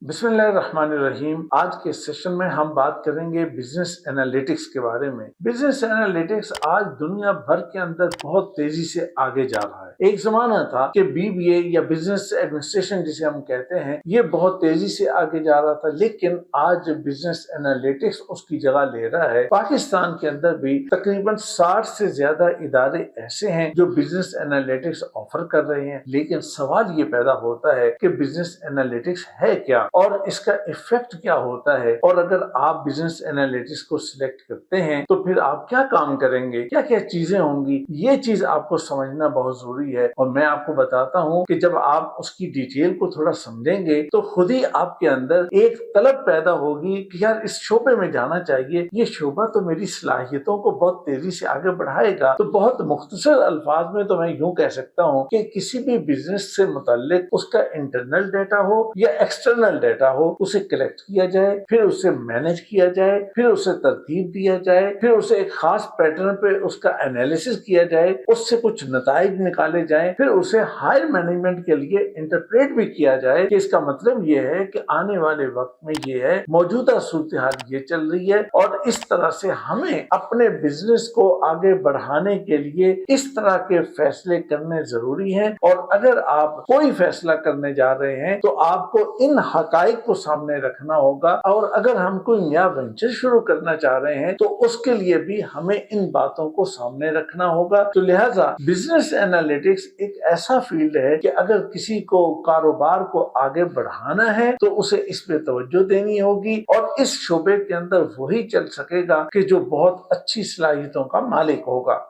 बिस्मिल्लाहिर्रहमानिर्रहीम। आज के सेशन में हम बात करेंगे बिजनेस एनालिटिक्स के बारे में। बिजनेस एनालिटिक्स आज दुनिया भर के अंदर बहुत तेजी से आगे जा रहा है। एक जमाना था कि बीबीए या बिजनेस एडमिनिस्ट्रेशन जिसे हम कहते हैं, ये बहुत तेजी से आगे जा रहा था, लेकिन आज बिजनेस एनालिटिक्स उसकी जगह ले रहा है। पाकिस्तान के अंदर भी तकरीबन 60 से ज्यादा इदारे ऐसे हैं जो बिजनेस एनालिटिक्स ऑफर कर रहे हैं। लेकिन सवाल ये पैदा होता है कि बिजनेस एनालिटिक्स है क्या और इसका इफेक्ट क्या होता है, और अगर आप बिजनेस एनालिटिक्स को सिलेक्ट करते हैं तो फिर आप क्या काम करेंगे, क्या क्या चीजें होंगी, ये चीज आपको समझना बहुत जरूरी है। और मैं आपको बताता हूँ कि जब आप उसकी डिटेल को थोड़ा समझेंगे तो खुद ही आपके अंदर एक तलब पैदा होगी कि यार इस शोबे में जाना चाहिए, ये शोबा तो मेरी सलाहियतों को बहुत तेजी से आगे बढ़ाएगा। तो बहुत मुख्तसर अल्फाज में तो मैं यूं कह सकता हूँ कि किसी भी बिजनेस से मुताल्लिक उसका इंटरनल डाटा हो या एक्सटर्नल डाटा हो, उसे कलेक्ट किया जाए, फिर उसे मैनेज किया जाए, फिर उसे तरतीब दिया जाए, फिर उसे एक खास पैटर्न पे उसका एनालिसिस किया जाए, उससे कुछ नताइज निकाले जाए, फिर उसे हायर मैनेजमेंट के लिए इंटरप्रेट भी किया जाए कि इसका मतलब ये है कि आने वाले वक्त में ये है, मौजूदा सूरत हाल ये चल रही है, और इस तरह से हमें अपने बिजनेस को आगे बढ़ाने के लिए इस तरह के फैसले करने जरूरी हैं। और अगर आप कोई फैसला करने जा रहे हैं तो आपको इन हकाइक को सामने रखना होगा, और अगर हम कोई नया वेंचर शुरू करना चाह रहे हैं तो उसके लिए भी हमें इन बातों को सामने रखना होगा। तो लिहाजा बिजनेस एनालिटिक्स एक ऐसा फील्ड है कि अगर किसी को कारोबार को आगे बढ़ाना है तो उसे इस पे तवज्जो देनी होगी, और इस शोबे के अंदर वही चल सकेगा कि जो बहुत अच्छी सलाहियतों का मालिक होगा।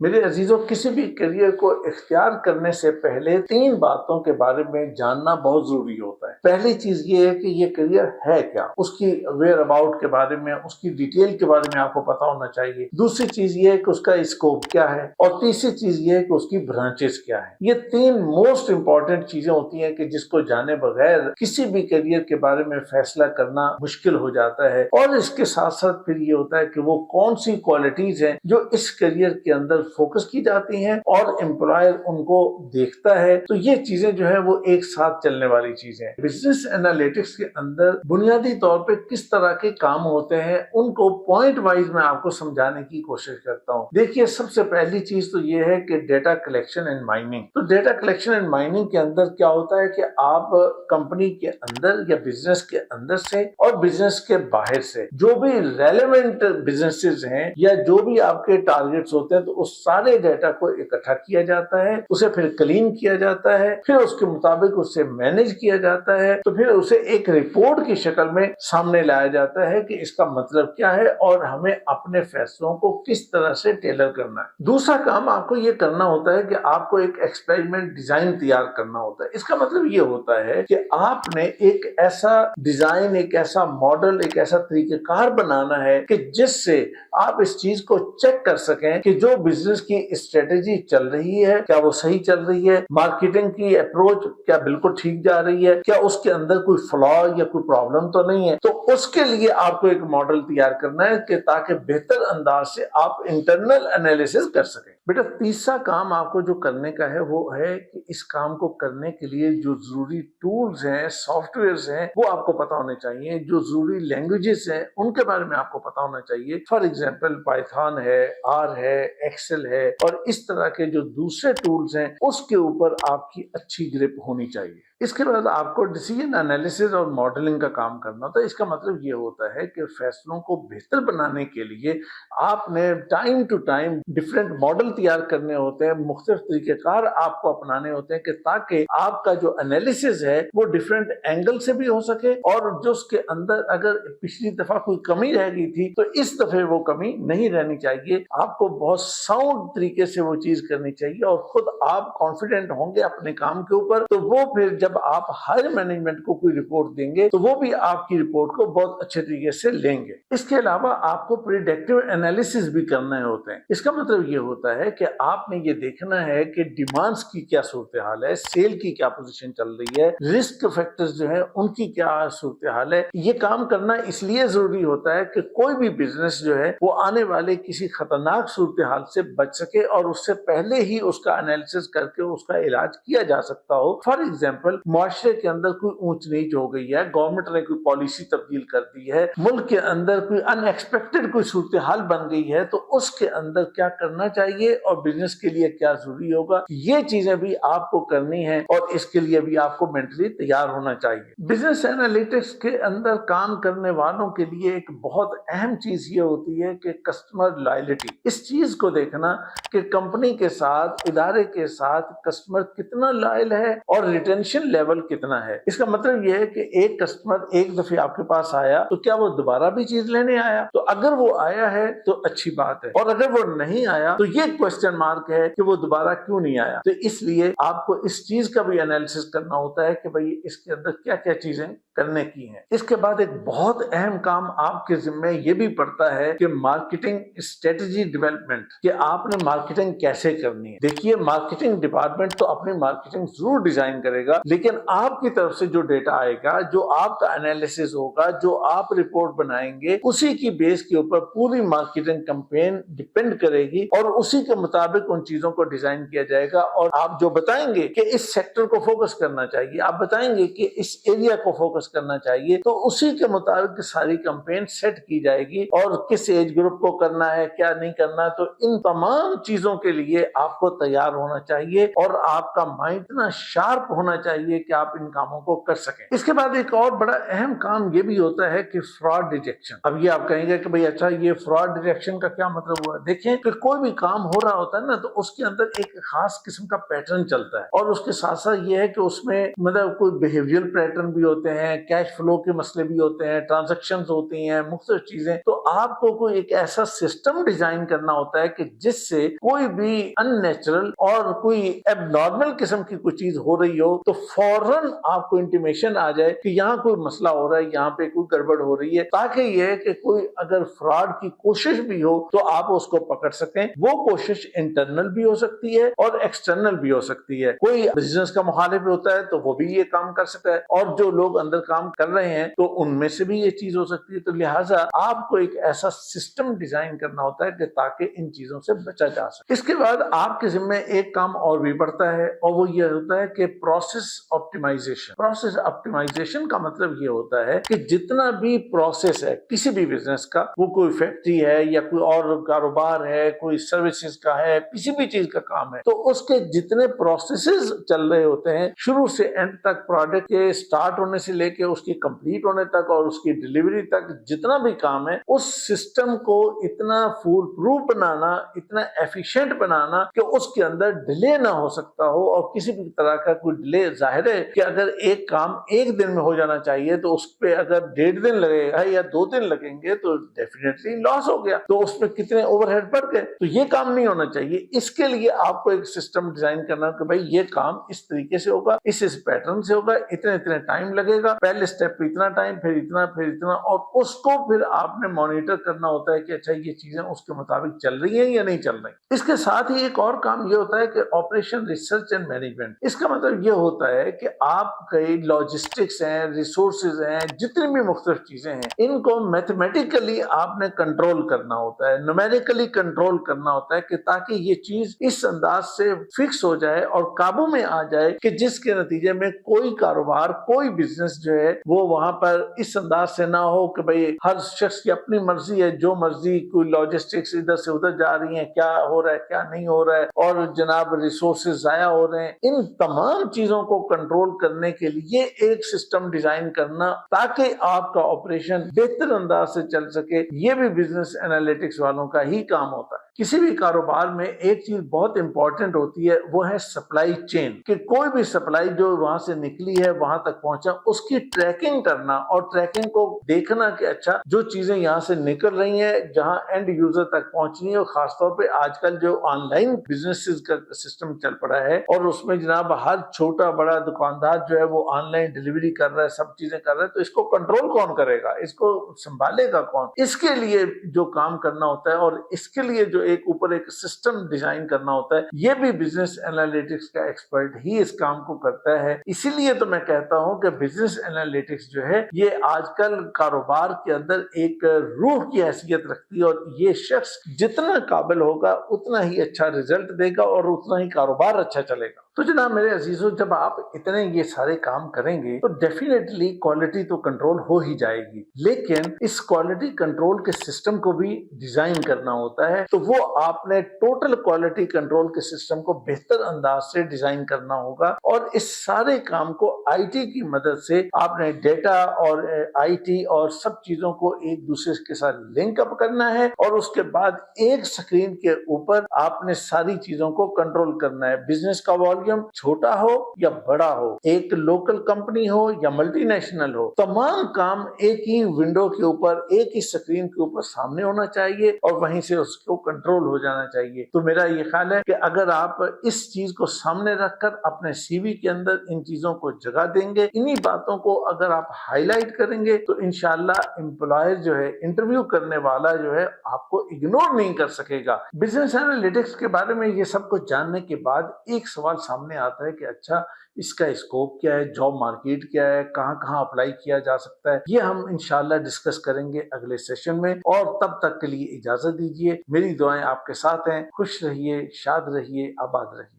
मेरे अजीजों, किसी भी करियर को इख्तियार करने से पहले 3 बातों के बारे में जानना बहुत जरूरी होता है। पहली चीज ये है कि ये करियर है क्या, उसकी वेयर अबाउट के बारे में, उसकी डिटेल के बारे में आपको पता होना चाहिए। दूसरी चीज ये है कि उसका स्कोप क्या है, और तीसरी चीज ये है कि उसकी ब्रांचेस क्या है। ये 3 मोस्ट इंपॉर्टेंट चीजें होती हैं कि जिसको जाने बगैर किसी भी करियर के बारे में फैसला करना मुश्किल हो जाता है। और इसके साथ साथ फिर ये होता है कि वो कौन सी क्वालिटीज हैं जो इस करियर के अंदर फोकस की जाती हैं और एम्प्लॉयर उनको देखता है। तो ये चीजें जो है वो एक साथ चलने वाली चीजें हैं। बिजनेस एनालिटिक्स के अंदर बुनियादी तौर पे किस तरह के काम होते हैं उनको पॉइंट वाइज मैं आपको समझाने की कोशिश करता हूँ। देखिए, सबसे पहली चीज तो ये है कि डेटा कलेक्शन एंड माइनिंग। तो डेटा कलेक्शन एंड माइनिंग के अंदर क्या होता है कि आप कंपनी के अंदर या बिजनेस के अंदर से और बिजनेस के बाहर से जो भी रेलेवेंट बिजनेसेस हैं या जो भी आपके टारगेट्स होते हैं, तो उस सारे डेटा को इकट्ठा किया जाता है, उसे फिर क्लीन किया जाता है, फिर उसके मुताबिक उसे मैनेज किया जाता है, तो फिर उसे एक रिपोर्ट की शक्ल में सामने लाया जाता है कि इसका मतलब क्या है और हमें अपने फैसलों को किस तरह से टेलर करना है। दूसरा काम आपको ये करना होता है कि आपको एक एक्सपेरिमेंट डिजाइन तैयार करना होता है। इसका मतलब ये होता है कि आपने एक ऐसा डिजाइन, एक ऐसा मॉडल, एक ऐसा तरीकेकार बनाना है कि जिससे आप इस चीज को चेक कर सकें कि जो बिजनेस की स्ट्रेटेजी चल रही है क्या वो सही चल रही है, मार्केटिंग की अप्रोच क्या बिल्कुल ठीक जा रही है, क्या उसके अंदर कोई फ्लॉ या कोई प्रॉब्लम तो नहीं है। तो उसके लिए आपको एक मॉडल तैयार करना है कि ताकि बेहतर अंदाज से आप इंटरनल एनालिसिस कर सकें। बेटा, तीसरा काम आपको जो करने का है वो है कि इस काम को करने के लिए जो जरूरी टूल्स हैं, सॉफ्टवेयर हैं, वो आपको पता होने चाहिए। जो जरूरी लैंग्वेजेस हैं उनके बारे में आपको पता होना चाहिए। फॉर एग्जांपल पाइथन है, आर है, एक्सेल है, और इस तरह के जो दूसरे टूल्स हैं उसके ऊपर आपकी अच्छी ग्रिप होनी चाहिए। इसके बाद आपको डिसीजन एनालिसिस और मॉडलिंग का काम करना होता है। इसका मतलब ये होता है कि फैसलों को बेहतर बनाने के लिए आपने time to time different model तैयार करने होते हैं, मुख्तलिफ तरीकेकार आपको अपनाने होते हैं कि ताकि आपका जो एनालिसिस है वो डिफरेंट एंगल से भी हो सके, और जो उसके अंदर अगर पिछली दफा कोई कमी रह गई थी तो इस दफे वो कमी नहीं रहनी चाहिए। आपको बहुत साउंड तरीके से वो चीज करनी चाहिए, और खुद आप कॉन्फिडेंट होंगे अपने काम के ऊपर, तो वो फिर जब جب آپ ہائر مینجمنٹ کو کوئی رپورٹ دیں گے تو وہ بھی آپ کی رپورٹ کو بہت اچھے طریقے سے لیں گے۔ اس کے علاوہ آپ کو پریڈکٹیو انالیسس بھی کرنے ہوتے ہیں۔ اس کا مطلب یہ ہوتا ہے کہ آپ نے یہ دیکھنا ہے کہ ڈیمانڈز کی کیا صورتحال ہے، سیل کی کیا پوزیشن چل رہی ہے، رسک فیکٹرز جو ہیں ان کی کیا صورتحال ہے۔ یہ کام کرنا اس لیے ضروری ہوتا ہے کہ کوئی بھی بزنس جو ہے وہ آنے والے کسی خطرناک صورتحال سے بچ سکے اور اس سے پہلے ہی اس کا انالیسس کر کے اس کا علاج کیا جا سکتا ہو۔ فار ایگزامپل، معاشرے کے اندر کوئی اونچ نیچ ہو گئی ہے، گورنمنٹ نے کوئی پالیسی تبدیل کر دی ہے، ملک کے اندر کوئی ان ایکسپیکٹڈ کوئی صورتحال بن گئی ہے، تو اس کے اندر کیا کرنا چاہیے اور بزنس کے لیے کیا ضروری ہوگا، یہ چیزیں بھی آپ کو کرنی ہے اور اس کے لیے بھی آپ کو مینٹلی تیار ہونا چاہیے۔ بزنس انالیٹکس کے اندر کام کرنے والوں کے لیے ایک بہت اہم چیز یہ ہوتی ہے کہ کسٹمر لائلٹی، اس چیز کو دیکھنا کہ کمپنی کے ساتھ، ادارے کے ساتھ کسٹمر کتنا لائل ہے اور ریٹینشن لیول کتنا ہے۔ اس کا مطلب یہ ہے کہ ایک کسٹمر ایک دفعہ آپ کے پاس آیا تو کیا وہ دوبارہ بھی چیز لینے آیا؟ تو اگر وہ آیا ہے تو اچھی بات ہے، اور اگر وہ نہیں آیا تو یہ کوسچن مارک ہے کہ وہ دوبارہ کیوں نہیں آیا۔ تو اس لیے آپ کو اس چیز کا بھی انالیسس کرنا ہوتا ہے کہ بھئی اس کے اندر کیا کیا چیزیں کرنے کی ہیں۔ اس کے بعد ایک بہت اہم کام آپ کے ذمہ یہ بھی پڑتا ہے کہ مارکیٹنگ اسٹریٹجی ڈیولپمنٹ، کہ آپ نے مارکیٹنگ کیسے کرنی ہے۔ دیکھیے، مارکیٹنگ ڈپارٹمنٹ تو اپنی مارکیٹنگ ضرور ڈیزائن کرے گا، لیکن آپ کی طرف سے جو ڈیٹا آئے گا، جو آپ کا انالیسس ہوگا، جو آپ رپورٹ بنائیں گے، اسی کی بیس کے اوپر پوری مارکیٹنگ کمپین ڈیپینڈ کرے گی اور اسی کے مطابق ان چیزوں کو ڈیزائن کیا جائے گا۔ اور آپ جو بتائیں گے کہ اس سیکٹر کو فوکس کرنا چاہیے، آپ بتائیں گے کہ اس ایریا کو فوکس کرنا چاہیے، تو اسی کے مطابق ساری کمپین سیٹ کی جائے گی اور کس ایج گروپ کو کرنا ہے، کیا نہیں کرنا۔ تو ان تمام چیزوں کے لیے آپ کو تیار ہونا چاہیے اور آپ کا مائنڈ اتنا شارپ ہونا چاہیے کہ آپ ان کاموں کو کر سکیں۔ اس کے بعد ایک اور بڑا اہم کام یہ بھی ہوتا ہے کہ فراڈ ڈیٹیکشن۔ اب یہ آپ کہیں گے کہ بھئی اچھا، یہ فراڈ ڈیٹیکشن کا کیا مطلب ہوا؟ دیکھیں کہ کوئی بھی کام ہو رہا ہوتا ہے نا، تو اس کے اندر ایک خاص قسم کا پیٹرن چلتا ہے، اور اس کے ساتھ ساتھ یہ ہے کہ اس میں مطلب کوئی بیہیویئر پیٹرن بھی ہوتے ہیں، کیش فلو کے مسئلے بھی ہوتے ہیں، ٹرانزیکشنز ہوتی ہیں، مختلف چیزیں۔ تو آپ کو کوئی ایک ایسا سسٹم ڈیزائن کرنا ہوتا ہے کہ جس سے کوئی بھی ان نیچرل اور کوئی ایب نارمل قسم کی کوئی چیز ہو رہی ہو تو فوراً آپ کو انٹیمیشن آ جائے کہ یہاں کوئی مسئلہ ہو رہا ہے، یہاں پہ کوئی گڑبڑ ہو رہی ہے، تاکہ یہ ہے کہ کوئی اگر فراڈ کی کوشش بھی ہو تو آپ اس کو پکڑ سکیں۔ وہ کوشش انٹرنل بھی ہو سکتی ہے اور ایکسٹرنل بھی ہو سکتی ہے۔ کوئی بزنس کا مخالف ہوتا ہے تو وہ بھی یہ کام کر سکتا ہے، اور جو لوگ اندر کام کر رہے ہیں تو ان میں سے بھی یہ چیز ہو سکتی ہے۔ تو لہٰذا آپ کو ایک ایسا سسٹم ڈیزائن کرنا ہوتا ہے کہ تاکہ ان چیزوں سے بچا جا سکے۔ اس کے بعد آپ کے ذمہ ایک کام اور بھی پڑتا ہے، اور وہ یہ ہوتا ہے کہ پروسیس آپٹیمائزیشن۔ پروسیس آپٹیمائزیشن کا مطلب یہ ہوتا ہے کہ جتنا بھی پروسیس ہے کسی بھی بزنس کا، وہ کوئی فیکٹری ہے یا کوئی اور کاروبار ہے، کوئی سروسز کا ہے، کسی بھی چیز کا کام ہے، تو اس کے جتنے پروسیسز چل رہے ہوتے ہیں شروع سے اینڈ تک، پروڈکٹ کے سٹارٹ ہونے سے لے کے اس کی کمپلیٹ ہونے تک اور اس کی ڈیلیوری تک، جتنا بھی کام ہے، اس سسٹم کو اتنا فول پروف بنانا، اتنا ایفیشینٹ بنانا کہ اس کے اندر ڈیلے نہ ہو سکتا ہو، اور کسی بھی طرح کا کوئی ڈیلے، ظاہر ہے کہ اگر ایک کام ایک دن میں ہو جانا چاہیے تو اس پہ اگر 1.5 دن لگے گا یا 2 دن لگیں گے تو ڈیفینیٹلی لاس ہو گیا، تو اس پہ کتنے اوور ہیڈ بڑھ گئے۔ تو یہ کام نہیں ہونا چاہیے۔ اس کے لیے آپ کو ایک سسٹم ڈیزائن کرنا کہ بھائی یہ کام اس طریقے سے ہوگا، اس پیٹرن سے ہوگا، اتنے ٹائم لگے گا، پہلے سٹیپ پہ اتنا ٹائم، پھر اتنا، اور اس کو پھر آپ نے مانیٹر کرنا ہوتا ہے کہ اچھا یہ چیزیں اس کے مطابق چل رہی ہیں یا نہیں چل رہی۔ اس کے ساتھ ہی ایک اور کام یہ ہوتا ہے کہ آپریشن ریسرچ اینڈ مینجمنٹ۔ اس کا مطلب یہ ہوتا ہے کہ آپ کے لاجسٹکس ہیں، ریسورسز ہیں، جتنی بھی مختلف چیزیں ہیں، ان کو میتھمیٹیکلی آپ نے کنٹرول کرنا ہوتا ہے، نومیریکلی کنٹرول کرنا ہوتا ہے، کہ تاکہ یہ چیز اس انداز سے فکس ہو جائے اور قابو میں آ جائے کہ جس کے نتیجے میں کوئی کاروبار، کوئی بزنس جو ہے وہ وہاں پر اس انداز سے نہ ہو کہ بھئی ہر شخص کی اپنی مرضی ہے، جو مرضی، کوئی لاجسٹکس ادھر سے ادھر جا رہی ہیں، کیا ہو رہا ہے کیا نہیں ہو رہا ہے، اور جناب ریسورسز ضائع ہو رہے ہیں۔ ان تمام چیزوں کو کنٹرول کرنے کے لیے ایک سسٹم ڈیزائن کرنا تاکہ آپ کا آپریشن بہتر انداز سے چل سکے، یہ بھی بزنس انالیٹکس والوں کا ہی کام ہوتا ہے۔ किसी भी कारोबार में एक चीज बहुत इंपॉर्टेंट होती है, वो है सप्लाई चेन, कि कोई भी सप्लाई जो वहां से निकली है वहां तक पहुंचा, उसकी ट्रैकिंग करना और ट्रैकिंग को देखना कि अच्छा जो चीजें यहाँ से निकल रही हैं जहां एंड यूजर तक पहुंचनी है। और खासतौर पे आजकल जो ऑनलाइन बिजनेसेस का सिस्टम चल पड़ा है और उसमें जनाब हर छोटा बड़ा दुकानदार जो है वो ऑनलाइन डिलीवरी कर रहा है, सब चीजें कर रहा है, तो इसको कंट्रोल कौन करेगा, इसको संभालेगा कौन? इसके लिए जो काम करना होता है और इसके लिए जो एक ऊपर एक सिस्टम डिजाइन करना होता है, ये भी बिजनेस एनालिटिक्स का एक्सपर्ट ही इस काम को करता है। इसीलिए तो मैं कहता हूं कि बिजनेस एनालिटिक्स जो है ये आजकल कारोबार के अंदर एक रूह की हैसियत रखती है, और ये शख्स जितना काबिल होगा उतना ही अच्छा रिजल्ट देगा और उतना ही कारोबार अच्छा चलेगा। तो जनाब मेरे अजीजों, जब आप इतने ये सारे काम करेंगे तो डेफिनेटली क्वालिटी तो कंट्रोल हो ही जाएगी, लेकिन इस क्वालिटी कंट्रोल के सिस्टम को भी डिजाइन करना होता है। तो वो आपने टोटल क्वालिटी कंट्रोल के सिस्टम को बेहतर अंदाज से डिजाइन करना होगा, और इस सारे काम को आईटी की मदद से आपने डेटा और आईटी और सब चीजों को एक दूसरे के साथ लिंक अप करना है, और उसके बाद एक स्क्रीन के ऊपर आपने सारी चीजों को कंट्रोल करना है। बिजनेस का वॉल्यूम छोटा हो या बड़ा हो, एक लोकल कंपनी हो या मल्टीनेशनल हो, तमाम काम एक ही विंडो के ऊपर, एक ही स्क्रीन के ऊपर सामने होना चाहिए और वहीं से उसको कंट्रोल हो जाना चाहिए। तो मेरा ये ख्याल है कि अगर आप इस चीज को सामने रखकर अपने सीवी के अंदर इन चीजों को जगह देंगे, इन्हीं बातों को अगर आप हाईलाइट करेंगे, तो इंशाल्लाह एम्प्लॉयर जो है, इंटरव्यू करने वाला जो है, आपको इग्नोर नहीं कर सकेगा। बिजनेस एनालिटिक्स के बारे में ये सब कुछ जानने के बाद एक सवाल सामने आता है कि अच्छा इसका स्कोप क्या है, जॉब मार्केट क्या है, कहाँ कहाँ अप्लाई किया जा सकता है। ये हम इंशाल्लाह डिस्कस करेंगे अगले सेशन में, और तब तक के लिए इजाजत दीजिए। मेरी दुआएं आपके साथ हैं। खुश रहिए, शाद रहिए, आबाद रहिए।